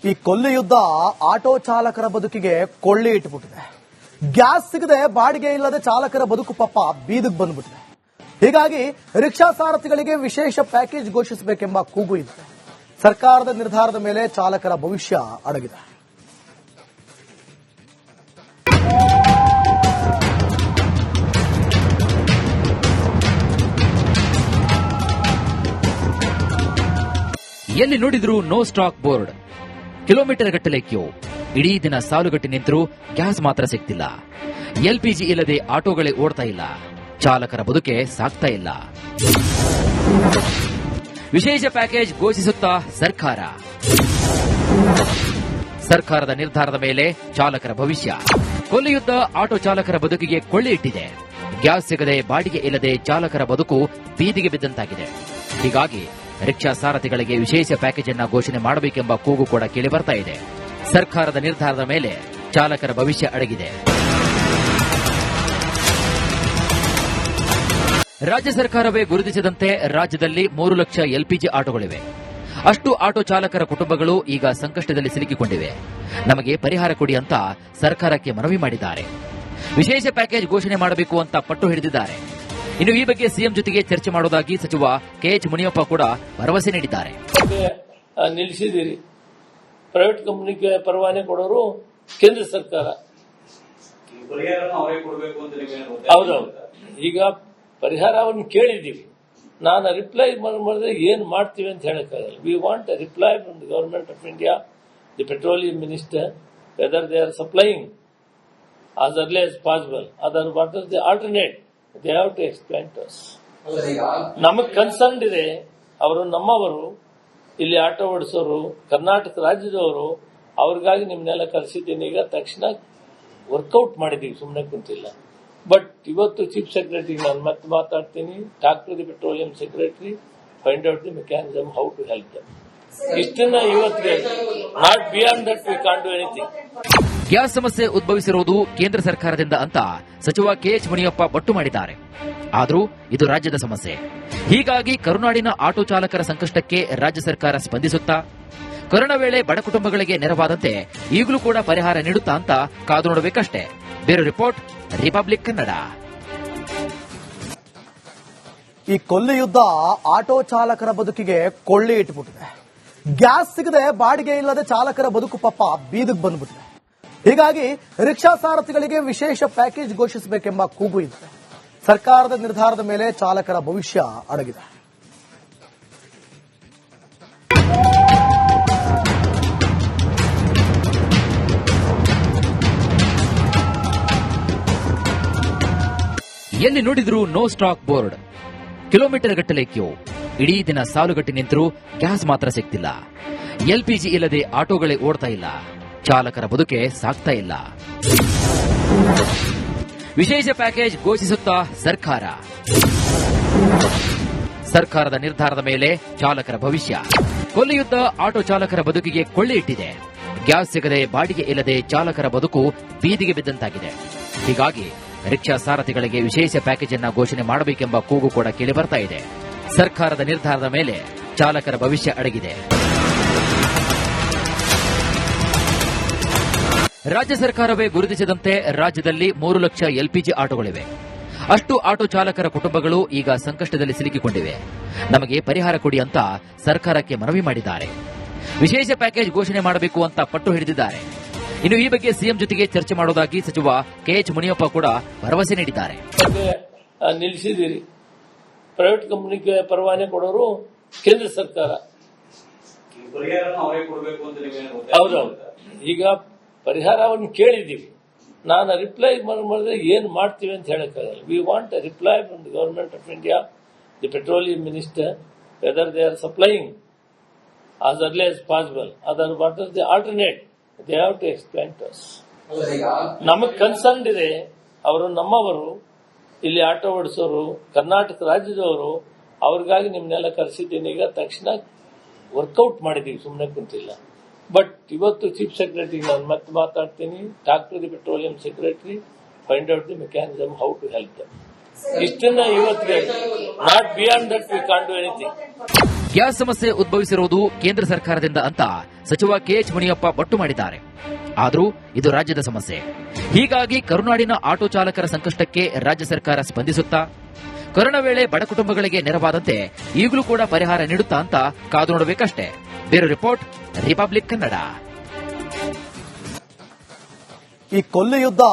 ಈ ಕೊಲ್ಲಿ ಯುದ್ಧ ಆಟೋ ಚಾಲಕರ ಬದುಕಿಗೆ ಕೊಳ್ಳಿ ಇಟ್ಟುಬಿಟ್ಟಿದೆ. ಗ್ಯಾಸ್ ಸಿಗದೆ ಬಾಡಿಗೆ ಇಲ್ಲದೆ ಚಾಲಕರ ಬದುಕು ಪಾಪ ಬೀದಿಗೆ ಬಂದ್ಬಿಟ್ಟಿದೆ. ಹೀಗಾಗಿ ರಿಕ್ಷಾ ಸಾರಥಿಗಳಿಗೆ ವಿಶೇಷ ಪ್ಯಾಕೇಜ್ ಘೋಷಿಸಬೇಕೆಂಬ ಕೂಗು ಇದೆ. ಸರ್ಕಾರದ ನಿರ್ಧಾರದ ಮೇಲೆ ಚಾಲಕರ ಭವಿಷ್ಯ ಅಡಗಿದೆ. ಎಲ್ಲಿ ನೋಡಿದ್ರು ನೋ ಸ್ಟಾಕ್ ಬೋರ್ಡ್, ಕಿಲೋಮೀಟರ್ ಗಟ್ಟಲೆ ಕ್ಯೂ, ಇಡೀ ದಿನ ಸಾಲುಗಟ್ಟಿ ನಿಂತರೂ ಗ್ಯಾಸ್ ಮಾತ್ರ ಸಿಗ್ತಿಲ್ಲ. ಎಲ್ಪಿಜಿ ಇಲ್ಲದೆ ಆಟೋಗಳೇ ಓಡ್ತಾ ಇಲ್ಲ, ಚಾಲಕರ ಬದುಕೆ ಸಾಗ್ತಾ ಇಲ್ಲ. ವಿಶೇಷ ಪ್ಯಾಕೇಜ್ ಘೋಷಿಸುತ್ತಾ ಸರ್ಕಾರದ ನಿರ್ಧಾರದ ಮೇಲೆ ಚಾಲಕರ ಭವಿಷ್ಯ. ಕೊಲ್ಲಿ ಯುದ್ಧ ಆಟೋ ಚಾಲಕರ ಬದುಕಿಗೆ ಕೊಳ್ಳಿ ಇಟ್ಟಿದೆ. ಗ್ಯಾಸ್ ಸಿಗದೆ ಬಾಡಿಗೆ ಇಲ್ಲದೆ ಚಾಲಕರ ಬದುಕು ಬೀದಿಗೆ ಬಿದ್ದಂತಾಗಿದೆ. ಹೀಗಾಗಿ ರಿಕ್ಷಾ ಸಾರಥಿಗಳಿಗೆ ವಿಶೇಷ ಪ್ಯಾಕೇಜ್ ಅನ್ನು ಘೋಷಣೆ ಮಾಡಬೇಕೆಂಬ ಕೂಗು ಕೂಡ ಕೇಳಿ ಬರ್ತಾ ಇದೆ. ಸರ್ಕಾರದ ನಿರ್ಧಾರದ ಮೇಲೆ ಚಾಲಕರ ಭವಿಷ್ಯ ಅಡಗಿದೆ. ರಾಜ್ಯ ಸರ್ಕಾರವೇ ಗುರುತಿಸಿದಂತೆ ರಾಜ್ಯದಲ್ಲಿ 3 ಲಕ್ಷ ಎಲ್ಪಿಜಿ ಆಟೋಗಳಿವೆ. ಅಷ್ಟು ಆಟೋ ಚಾಲಕರ ಕುಟುಂಬಗಳು ಈಗ ಸಂಕಷ್ಟದಲ್ಲಿ ಸಿಲುಕಿಕೊಂಡಿವೆ. ನಮಗೆ ಪರಿಹಾರ ಕೊಡಿ ಅಂತ ಸರ್ಕಾರಕ್ಕೆ ಮನವಿ ಮಾಡಿದ್ದಾರೆ. ವಿಶೇಷ ಪ್ಯಾಕೇಜ್ ಘೋಷಣೆ ಮಾಡಬೇಕು ಅಂತ ಪಟ್ಟು ಹಿಡಿದಿದ್ದಾರೆ. ಇನ್ನು ಈ ಬಗ್ಗೆ ಸಿಎಂ ಜೊತೆಗೆ ಚರ್ಚೆ ಮಾಡುವುದಾಗಿ ಸಚಿವ ಕೆಎಚ್ ಮುನಿಯಪ್ಪ ಕೂಡ ಭರವಸೆ ನೀಡಿದ್ದಾರೆ. ನಿಲ್ಲಿಸಿದಿರಿ, ಪ್ರೈವೇಟ್ ಕಂಪನಿಗೆ ಪರವಾನೆ ಕೊಡೋರು ಕೇಂದ್ರ ಸರ್ಕಾರ. ಹೌದೌದು, ಈಗ ಪರಿಹಾರವನ್ನು ಕೇಳಿದ್ದೀವಿ. ನಾನು ರಿಪ್ಲೈ ಮಾಡಿದ್ರೆ ಏನ್ ಮಾಡ್ತೀವಿ ಅಂತ ಹೇಳಕ್ಕಾಗಲ್ಲ. We want a reply from the government of India, the petroleum minister, whether they are supplying as early as possible. Other what is the alternate? They have to explain to us. ನಮಗೆ concern ಇದೆ. ಅವರು ನಮ್ಮವರು, ಇಲ್ಲಿ auto ಓಡಿಸೋರು, Karnataka ರಾಜ್ಯದವರು. ಅವ್ರಿಗಾಗಿ ನಿಮ್ನೆಲ್ಲ ಕರೆಸಿದ್ದೀನಿ. ಈಗ ತಕ್ಷಣ workout ಮಾಡಿದೀವಿ, ಸುಮ್ಮನೆ ಕುಂತಿಲ್ಲ. ಬಟ್ ಇವತ್ತು ಚೀಫ್ ಸೆಕ್ರೆಟರಿ ನಾನು ಮತ್ತೆ ಮಾತಾಡ್ತೀನಿ. Talk to the petroleum secretary, find out the mechanism how to help them. ಇಷ್ಟನ್ನ ಇವತ್ತಿಗೆ not beyond that we can't do anything. Gas ಸಮಸ್ಯೆ ಉದ್ಭವಿಸಿರುವುದು ಕೇಂದ್ರ ಸರ್ಕಾರದಿಂದ ಅಂತ ಸಚಿವ ಕೆಎಚ್ ಮುನಿಯಪ್ಪ ಬಟ್ಟು ಮಾಡಿದ್ದಾರೆ. ಆದರೂ ಇದು ರಾಜ್ಯದ ಸಮಸ್ಯೆ. ಹೀಗಾಗಿ ಕರುನಾಡಿನ ಆಟೋ ಚಾಲಕರ ಸಂಕಷ್ಟಕ್ಕೆ ರಾಜ್ಯ ಸರ್ಕಾರ ಸ್ಪಂದಿಸುತ್ತಾ ಕೊರೋನಾ ವೇಳೆ ಬಡ ಕುಟುಂಬಗಳಿಗೆ ನೆರವಾದಂತೆ ಈಗಲೂ ಕೂಡ ಪರಿಹಾರ ನೀಡುತ್ತಾ ಅಂತ ಕಾದು ನೋಡಬೇಕಷ್ಟೇ. ಬೇರೆ ರಿಪೋರ್ಟ್, ರಿಪಬ್ಲಿಕ್ ಕನ್ನಡ. ಈ ಕೊಲ್ಲಿ ಯುದ್ಧ ಆಟೋ ಚಾಲಕರ ಬದುಕಿಗೆ ಕೊಳ್ಳಿ ಇಟ್ಟುಬಿಟ್ಟಿದೆ. ಗ್ಯಾಸ್ ಸಿಗದೆ ಬಾಡಿಗೆ ಇಲ್ಲದೆ ಚಾಲಕರ ಬದುಕು ಪಾಪ ಬೀದಿಗೆ ಬಂದ್ಬಿಟ್ಟಿದೆ. ಹೀಗಾಗಿ ರಿಕ್ಷಾ ಸಾರಥಿಗಳಿಗೆ ವಿಶೇಷ ಪ್ಯಾಕೇಜ್ ಘೋಷಿಸಬೇಕೆಂಬ ಕೂಗು ಇದೆ. ಸರ್ಕಾರದ ನಿರ್ಧಾರದ ಮೇಲೆ ಚಾಲಕರ ಭವಿಷ್ಯ ಅಡಗಿದೆ. ಎಲ್ಲಿ ನೋಡಿದ್ರು ನೋ ಸ್ಟಾಕ್ ಬೋರ್ಡ್, ಕಿಲೋಮೀಟರ್ ಗಟ್ಟಲೆ ಕ್ಯೂ, ಇಡೀ ದಿನ ಸಾಲುಗಟ್ಟಿ ನಿಂತರೂ ಗ್ಯಾಸ್ ಮಾತ್ರ ಸಿಗ್ತಿಲ್ಲ. ಎಲ್ಪಿಜಿ ಇಲ್ಲದೆ ಆಟೋಗಳೇ ಓಡ್ತಾ ಇಲ್ಲ, ಚಾಲಕರ ಬದುಕೆ ಸಾಗ್ತಾ ಇಲ್ಲ. ವಿಶೇಷ ಪ್ಯಾಕೇಜ್ ಘೋಷಿಸುತ್ತಾ ಸರ್ಕಾರದ ನಿರ್ಧಾರದ ಮೇಲೆ ಚಾಲಕರ ಭವಿಷ್ಯ. ಕೊಲ್ಲಿ ಯುದ್ಧ ಆಟೋ ಚಾಲಕರ ಬದುಕಿಗೆ ಕೊಳ್ಳಿ ಇಟ್ಟಿದೆ. ಗ್ಯಾಸ್ ಸಿಗದೆ ಬಾಡಿಗೆ ಇಲ್ಲದೆ ಚಾಲಕರ ಬದುಕು ಬೀದಿಗೆ ಬಿದ್ದಂತಾಗಿದೆ. ಹೀಗಾಗಿ ರಿಕ್ಷಾ ಸಾರಥಿಗಳಿಗೆ ವಿಶೇಷ ಪ್ಯಾಕೇಜ್ ಅನ್ನು ಘೋಷಣೆ ಮಾಡಬೇಕೆಂಬ ಕೂಗು ಕೂಡ ಕೇಳಿ ಬರ್ತಾ ಇದೆ. ಸರ್ಕಾರದ ನಿರ್ಧಾರದ ಮೇಲೆ ಚಾಲಕರ ಭವಿಷ್ಯ ಅಡಗಿದೆ. ರಾಜ್ಯ ಸರ್ಕಾರವೇ ಗುರುತಿಸಿದಂತೆ ರಾಜ್ಯದಲ್ಲಿ 3 ಲಕ್ಷ ಎಲ್ಪಿಜಿ ಆಟೋಗಳಿವೆ. ಅಷ್ಟು ಆಟೋ ಚಾಲಕರ ಕುಟುಂಬಗಳು ಈಗ ಸಂಕಷ್ಟದಲ್ಲಿ ಸಿಲುಕಿಕೊಂಡಿವೆ. ನಮಗೆ ಪರಿಹಾರ ಕೊಡಿ ಅಂತ ಸರ್ಕಾರಕ್ಕೆ ಮನವಿ ಮಾಡಿದ್ದಾರೆ. ವಿಶೇಷ ಪ್ಯಾಕೇಜ್ ಘೋಷಣೆ ಮಾಡಬೇಕು ಅಂತ ಪಟ್ಟು ಹಿಡಿದಿದ್ದಾರೆ. ಇನ್ನು ಈ ಬಗ್ಗೆ ಸಿಎಂ ಜೊತೆಗೆ ಚರ್ಚೆ ಮಾಡುವುದಾಗಿ ಸಚಿವ ಕೆಎಚ್ ಮುನಿಯಪ್ಪ ಕೂಡ ಭರವಸೆ ನೀಡಿದ್ದಾರೆ. ನಿಲ್ಲಿಸಿದಿರಿ, ಪ್ರೈವೇಟ್ ಕಂಪನಿಗೆ ಪರವಾನೆ ಕೊಡೋರು ಕೇಂದ್ರ ಸರ್ಕಾರ. ಹೌದೌದು, ಈಗ ಪರಿಹಾರವನ್ನು ಕೇಳಿದ್ದೀವಿ. ನಾನು ರಿಪ್ಲೈ ಮಾಡಿದ್ರೆ ಏನ್ ಮಾಡ್ತೀವಿ ಅಂತ ಹೇಳಕ್ಕಾಗಲ್ಲ. We want a reply from the government of India, the petroleum minister, whether they are supplying as early as possible. Other what is the alternate? They have to explain to us. ನಮಗೆ concern ಇದೆ. ಅವರು ನಮ್ಮವರು, ಇಲ್ಲಿ auto ಓಡಿಸೋರು, Karnataka ರಾಜ್ಯದವರು. ಅವ್ರಿಗಾಗಿ ನಿಮ್ನೆಲ್ಲ ಕರೆಸಿದ್ದೀನಿ. ಈಗ ತಕ್ಷಣ workout ಮಾಡಿದೀವಿ, ಸುಮ್ಮನೆ ಕುಂತಿಲ್ಲ. ಬಟ್ ಇವತ್ತು ಚೀಫ್ ಸೆಕ್ರೆಟರಿ ನಾನು ಮತ್ತೆ ಮಾತಾಡ್ತೀನಿ. Talk to the petroleum secretary, find out the mechanism how to help them. ಇಷ್ಟನ್ನ ಇವತ್ತಿಗೆ not beyond that we can't do anything. Gas ಸಮಸ್ಯೆ ಉದ್ಭವಿಸಿರುವುದು ಕೇಂದ್ರ ಸರ್ಕಾರದಿಂದ ಅಂತ ಸಚಿವ ಕೆಎಚ್ ಮುನಿಯಪ್ಪ ಬೊಟ್ಟು ಮಾಡಿದ್ದಾರೆ. ಆದರೂ ಇದು ರಾಜ್ಯದ ಸಮಸ್ಯೆ. ಹೀಗಾಗಿ ಕರುನಾಡಿನ ಆಟೋ ಚಾಲಕರ ಸಂಕಷ್ಟಕ್ಕೆ ರಾಜ್ಯ ಸರ್ಕಾರ ಸ್ಪಂದಿಸುತ್ತಾ ಕೊರೋನಾ ವೇಳೆ ಬಡ ಕುಟುಂಬಗಳಿಗೆ ನೆರವಾದಂತೆ ಈಗಲೂ ಕೂಡ ಪರಿಹಾರ ನೀಡುತ್ತಾ ಅಂತ ಕಾದು ನೋಡಬೇಕಷ್ಟೇ. Bureau report, republic Kannada. ಈ ಕೊಲ್ಲಿ ಯುದ್ಧ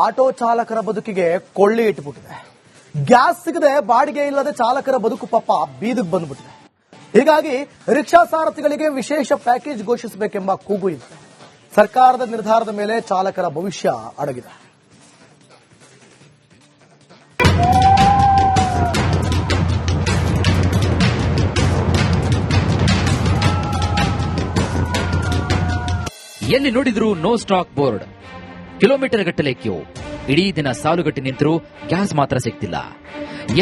ಆಟೋ ಚಾಲಕರ ಬದುಕಿಗೆ ಕೊಳ್ಳಿ ಇಟ್ಟುಬಿಟ್ಟಿದೆ. ಗ್ಯಾಸ್ ಸಿಗದೆ ಬಾಡಿಗೆ ಇಲ್ಲದೆ ಚಾಲಕರ ಬದುಕು ಪಾಪ ಬೀದಿಗೆ ಬಂದ್ಬಿಟ್ಟಿದೆ. ಹೀಗಾಗಿ ರಿಕ್ಷಾ ಸಾರಥಿಗಳಿಗೆ ವಿಶೇಷ ಪ್ಯಾಕೇಜ್ ಘೋಷಿಸಬೇಕೆಂಬ ಕೂಗು ಇದೆ. ಸರ್ಕಾರದ ನಿರ್ಧಾರದ ಮೇಲೆ ಚಾಲಕರ ಭವಿಷ್ಯ ಅಡಗಿದೆ. ಎಲ್ಲಿ ನೋಡಿದ್ರೂ ನೋ ಸ್ಟಾಕ್ ಬೋರ್ಡ್, ಕಿಲೋಮೀಟರ್ ಗಟ್ಟಲೆ ಕ್ಯೂ, ಇಡೀ ದಿನ ಸಾಲುಗಟ್ಟಿ ನಿಂತರೂ ಗ್ಯಾಸ್ ಮಾತ್ರ ಸಿಗ್ತಿಲ್ಲ.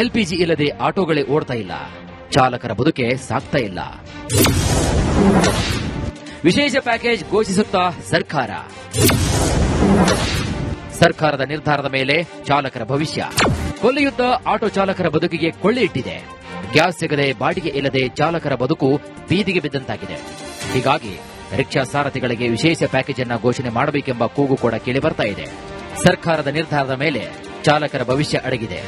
ಎಲ್ಪಿಜಿ ಇಲ್ಲದೆ ಆಟೋಗಳೇ ಓಡ್ತಾ ಇಲ್ಲ. ಚಾಲಕರ ಬದುಕೆ ಸಾಗ್ತಾ ಇಲ್ಲ. ವಿಶೇಷ ಪ್ಯಾಕೇಜ್ ಘೋಷಿಸುತ್ತಾ ಸರ್ಕಾರ. ಸರ್ಕಾರದ ನಿರ್ಧಾರದ ಮೇಲೆ ಚಾಲಕರ ಭವಿಷ್ಯ. ಕೊಲ್ಲಿ ಯುದ್ಧ ಆಟೋ ಚಾಲಕರ ಬದುಕಿಗೆ ಕೊಳ್ಳಿ ಇಟ್ಟಿದೆ. ಗ್ಯಾಸ್ ಸಿಗದೆ ಬಾಡಿಗೆ ಇಲ್ಲದೆ ಚಾಲಕರ ಬದುಕು ಬೀದಿಗೆ ಬಿದ್ದಂತಾಗಿದೆ. ಹೀಗಾಗಿ ರಿಕ್ಷಾ ಸಾರಥಿಗಳಿಗೆ ವಿಶೇಷ ಪ್ಯಾಕೇಜ್ ಅನ್ನು ಘೋಷಣೆ ಮಾಡಬೇಕೆಂಬ ಕೂಗು ಕೂಡ ಕೇಳಿ ಬರ್ತಾ ಇದೆ. ಸರ್ಕಾರದ ನಿರ್ಧಾರದ ಮೇಲೆ ಚಾಲಕರ ಭವಿಷ್ಯ ಅಡಗಿದೆ.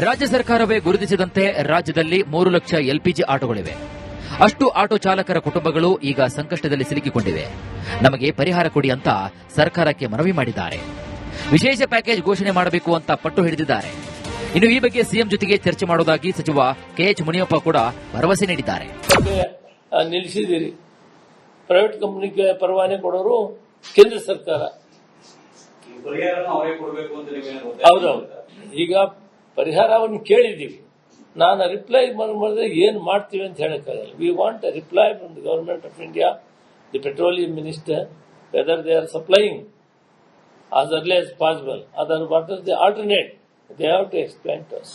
ರಾಜ್ಯ ಸರ್ಕಾರವೇ ಗುರುತಿಸಿದಂತೆ ರಾಜ್ಯದಲ್ಲಿ 3 ಲಕ್ಷ ಎಲ್ಪಿಜಿ ಆಟೋಗಳಿವೆ. ಅಷ್ಟು ಆಟೋ ಚಾಲಕರ ಕುಟುಂಬಗಳು ಈಗ ಸಂಕಷ್ಟದಲ್ಲಿ ಸಿಲುಕಿಕೊಂಡಿವೆ. ನಮಗೆ ಪರಿಹಾರ ಕೊಡಿ ಅಂತ ಸರ್ಕಾರಕ್ಕೆ ಮನವಿ ಮಾಡಿದ್ದಾರೆ. ವಿಶೇಷ ಪ್ಯಾಕೇಜ್ ಘೋಷಣೆ ಮಾಡಬೇಕು ಅಂತ ಪಟ್ಟು ಹಿಡಿದಿದ್ದಾರೆ. ಇನ್ನು ಈ ಬಗ್ಗೆ ಸಿಎಂ ಜೊತೆಗೆ ಚರ್ಚೆ ಮಾಡುವುದಾಗಿ ಸಚಿವ ಕೆಎಚ್ ಮುನಿಯಪ್ಪ ಕೂಡ ಭರವಸೆ ನೀಡಿದ್ದಾರೆ. ನಿಲ್ಲಿಸಿದ್ದೀರಿ. ಪ್ರೈವೇಟ್ ಕಂಪನಿಗೆ ಪರವಾನೆ ಕೊಡೋರು ಕೇಂದ್ರ ಸರ್ಕಾರ. ಹೌದೌದು. ಈಗ ಪರಿಹಾರವನ್ನು ಕೇಳಿದ್ದೀವಿ. ನಾನು ರಿಪ್ಲೈ ಮಾಡಿದ್ರೆ ಏನ್ ಮಾಡ್ತೀವಿ ಅಂತ ಹೇಳಕ್ಕಾಗಲ್ಲ. We want a reply from the government of India, the petroleum minister, whether they are supplying as early as possible. Other what is the alternate? They have to explain to us.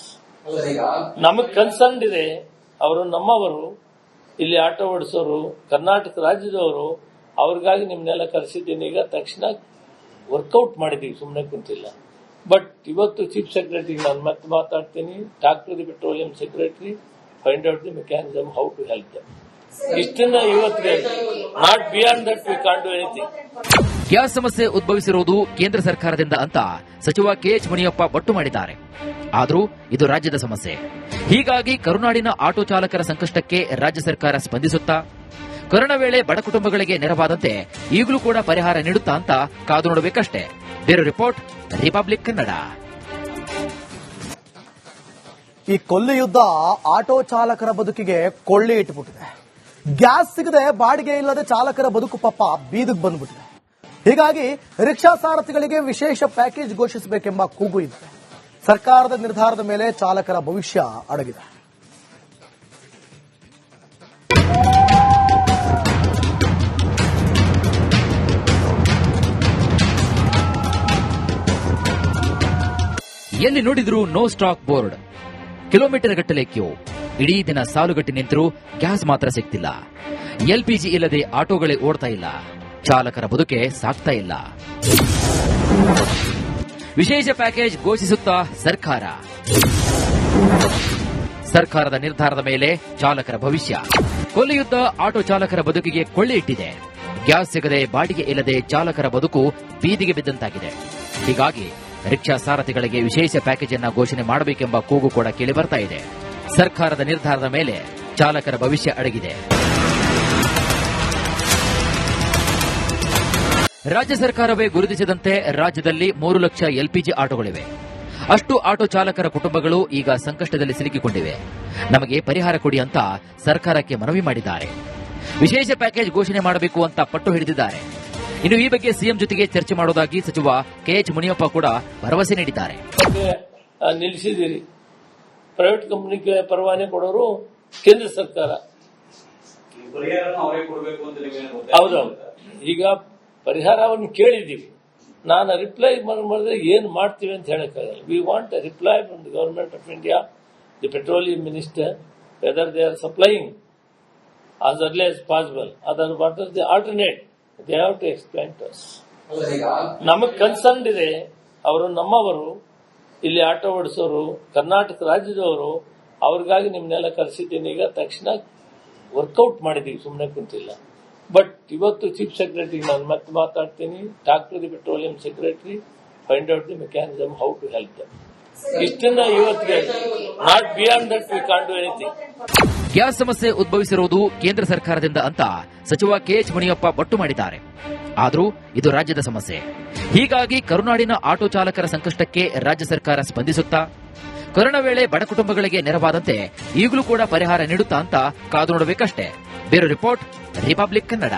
ನಮಗೆ concern ಇದೆ. ಅವರು ನಮ್ಮವರು, ಇಲ್ಲಿ auto ಓಡಿಸೋರು, Karnataka ರಾಜ್ಯದವರು. ಅವ್ರಿಗಾಗಿ ನಿಮ್ನೆಲ್ಲ ಕರೆಸಿದ್ದೀನಿ. ಈಗ ತಕ್ಷಣ workout ಮಾಡಿದೀವಿ, ಸುಮ್ಮನೆ ಕುಂತಿಲ್ಲ. ಬಟ್ ಇವತ್ತು ಚೀಫ್ ಸೆಕ್ರೆಟರಿ ನಾನು ಮತ್ತೆ ಮಾತಾಡ್ತೀನಿ. Talk to the petroleum secretary, find out the mechanism how to help them. ಇಷ್ಟನ್ನ ಇವತ್ತಿಗೆ not beyond that we can't do anything. Gas ಸಮಸ್ಯೆ ಉದ್ಭವಿಸಿರುವುದು ಕೇಂದ್ರ ಸರ್ಕಾರದಿಂದ ಅಂತ ಸಚಿವ ಕೆಎಚ್ ಮುನಿಯಪ್ಪ ಬೊಟ್ಟು ಮಾಡಿದ್ದಾರೆ. ಆದರೂ ಇದು ರಾಜ್ಯದ ಸಮಸ್ಯೆ. ಹೀಗಾಗಿ ಕರುನಾಡಿನ ಆಟೋ ಚಾಲಕರ ಸಂಕಷ್ಟಕ್ಕೆ ರಾಜ್ಯ ಸರ್ಕಾರ ಸ್ಪಂದಿಸುತ್ತಾ ಕೊರೋನಾ ವೇಳೆ ಬಡ ಕುಟುಂಬಗಳಿಗೆ ನೆರವಾದಂತೆ ಈಗಲೂ ಕೂಡ ಪರಿಹಾರ ನೀಡುತ್ತಾ ಅಂತ ಕಾದು ನೋಡಬೇಕಷ್ಟೇ. Bureau report, republic Kannada. ಈ ಕೊಲ್ಲಿ ಯುದ್ಧ ಆಟೋ ಚಾಲಕರ ಬದುಕಿಗೆ ಕೊಳ್ಳಿ ಇಟ್ಟುಬಿಟ್ಟಿದೆ. ಗ್ಯಾಸ್ ಸಿಗದೆ ಬಾಡಿಗೆ ಇಲ್ಲದೆ ಚಾಲಕರ ಬದುಕು ಪಾಪ ಬೀದಿಗೆ ಬಂದ್ಬಿಟ್ಟಿದೆ. ಹೀಗಾಗಿ ರಿಕ್ಷಾ ಸಾರಥಿಗಳಿಗೆ ವಿಶೇಷ ಪ್ಯಾಕೇಜ್ ಘೋಷಿಸಬೇಕೆಂಬ ಕೂಗು ಇದೆ. ಸರ್ಕಾರದ ನಿರ್ಧಾರದ ಮೇಲೆ ಚಾಲಕರ ಭವಿಷ್ಯ ಅಡಗಿದೆ. ಎಲ್ಲಿ ನೋಡಿದ್ರೂ ನೋ ಸ್ಟಾಕ್ ಬೋರ್ಡ್, ಕಿಲೋಮೀಟರ್ ಗಟ್ಟಲೆ ಕ್ಯೂ, ಇಡೀ ದಿನ ಸಾಲುಗಟ್ಟಿ ನಿಂತರೂ ಗ್ಯಾಸ್ ಮಾತ್ರ ಸಿಗ್ತಿಲ್ಲ. ಎಲ್ಪಿಜಿ ಇಲ್ಲದೆ ಆಟೋಗಳೇ ಓಡ್ತಾ ಇಲ್ಲ. ಚಾಲಕರ ಬದುಕೆ ಸಾಗ್ತಾ ಇಲ್ಲ. ವಿಶೇಷ ಪ್ಯಾಕೇಜ್ ಘೋಷಿಸುತ್ತಾ ಸರ್ಕಾರ. ಸರ್ಕಾರದ ನಿರ್ಧಾರದ ಮೇಲೆ ಚಾಲಕರ ಭವಿಷ್ಯ. ಕೊಲ್ಲಿ ಯುದ್ಧ ಆಟೋ ಚಾಲಕರ ಬದುಕಿಗೆ ಕೊಳ್ಳಿ ಇಟ್ಟಿದೆ. ಗ್ಯಾಸ್ ಸಿಗದೆ ಬಾಡಿಗೆ ಇಲ್ಲದೆ ಚಾಲಕರ ಬದುಕು ಬೀದಿಗೆ ಬಿದ್ದಂತಾಗಿದೆ. ಹೀಗಾಗಿ ರಿಕ್ಷಾ ಸಾರಥಿಗಳಿಗೆ ವಿಶೇಷ ಪ್ಯಾಕೇಜ್ ಅನ್ನು ಘೋಷಣೆ ಮಾಡಬೇಕೆಂಬ ಕೂಗು ಕೂಡ ಕೇಳಿ ಬರ್ತಾ ಇದೆ. ಸರ್ಕಾರದ ನಿರ್ಧಾರದ ಮೇಲೆ ಚಾಲಕರ ಭವಿಷ್ಯ ಅಡಗಿದೆ. ರಾಜ್ಯ ಸರ್ಕಾರವೇ ಗುರುತಿಸಿದಂತೆ ರಾಜ್ಯದಲ್ಲಿ 3 ಲಕ್ಷ ಎಲ್ಪಿಜಿ ಆಟೋಗಳಿವೆ. ಅಷ್ಟು ಆಟೋ ಚಾಲಕರ ಕುಟುಂಬಗಳು ಈಗ ಸಂಕಷ್ಟದಲ್ಲಿ ಸಿಲುಕಿಕೊಂಡಿವೆ. ನಮಗೆ ಪರಿಹಾರ ಕೊಡಿ ಅಂತ ಸರ್ಕಾರಕ್ಕೆ ಮನವಿ ಮಾಡಿದ್ದಾರೆ. ವಿಶೇಷ ಪ್ಯಾಕೇಜ್ ಘೋಷಣೆ ಮಾಡಬೇಕು ಅಂತ ಪಟ್ಟು ಹಿಡಿದಿದ್ದಾರೆ. ಇನ್ನು ಈ ಬಗ್ಗೆ ಸಿಎಂ ಜೊತೆಗೆ ಚರ್ಚೆ ಮಾಡುವುದಾಗಿ ಸಚಿವ ಕೆಎಚ್ ಮುನಿಯಪ್ಪ ಕೂಡ ಭರವಸೆ ನೀಡಿದ್ದಾರೆ. ನಿಲ್ಲಿಸಿದ್ದೀರಿ. ಪ್ರೈವೇಟ್ ಕಂಪನಿಗೆ ಪರವಾನೆ ಕೊಡೋರು ಕೇಂದ್ರ ಸರ್ಕಾರ. ಹೌದೌದು. ಈಗ ಪರಿಹಾರವನ್ನು ಕೇಳಿದ್ದೀವಿ. ನಾನು ರಿಪ್ಲೈ ಮಾಡಿದ್ರೆ ಏನ್ ಮಾಡ್ತೀವಿ ಅಂತ ಹೇಳಕ್ಕಾಗಲ್ಲ. We want a reply from the government of India, the petroleum minister, whether they are supplying as early as possible. Other what is the alternate? They have to explain to us. ನಮಗೆ concern ಇದೆ. ಅವರು ನಮ್ಮವರು, ಇಲ್ಲಿ auto ಓಡಿಸೋರು Karnataka ರಾಜ್ಯದವರು, ಅವ್ರಿಗಾಗಿ ನಿಮ್ಮನ್ನೆಲ್ಲ ಕರೆಸಿದ್ದೀನಿ. ಈಗ ತಕ್ಷಣ workout ಮಾಡಿದ್ದೀವಿ, ಸುಮ್ಮನೆ ಕುಂತಿಲ್ಲ. ಬಟ್ ಇವತ್ತು ಚೀಫ್ ಸೆಕ್ರೆಟರಿ ನಾನು ಮತ್ತೆ ಮಾತಾಡ್ತೀನಿ, talk to the petroleum secretary, find out the mechanism how to help them. ಇಷ್ಟನ್ನ ಇವತ್ತಿಗೆ, not beyond that we can't do anything. Gas ಸಮಸ್ಯೆ ಉದ್ಭವಿಸಿರುವುದು ಕೇಂದ್ರ ಸರ್ಕಾರದಿಂದ ಅಂತ ಸಚಿವ ಕೆಎಚ್ ಮುನಿಯಪ್ಪ ಬಟ್ಟು ಮಾಡಿದ್ದಾರೆ. ಆದರೂ ಇದು ರಾಜ್ಯದ ಸಮಸ್ಯೆ. ಹೀಗಾಗಿ ಕರುನಾಡಿನ ಆಟೋ ಚಾಲಕರ ಸಂಕಷ್ಟಕ್ಕೆ ರಾಜ್ಯ ಸರ್ಕಾರ ಸ್ಪಂದಿಸುತ್ತಾ, ಕೊರೋನಾ ವೇಳೆ ಬಡ ಕುಟುಂಬಗಳಿಗೆ ನೆರವಾದಂತೆ ಈಗಲೂ ಕೂಡ ಪರಿಹಾರ ನೀಡುತ್ತಾ ಅಂತ ಕಾದು ನೋಡಬೇಕಷ್ಟೇ. Bureau report, republic Kannada.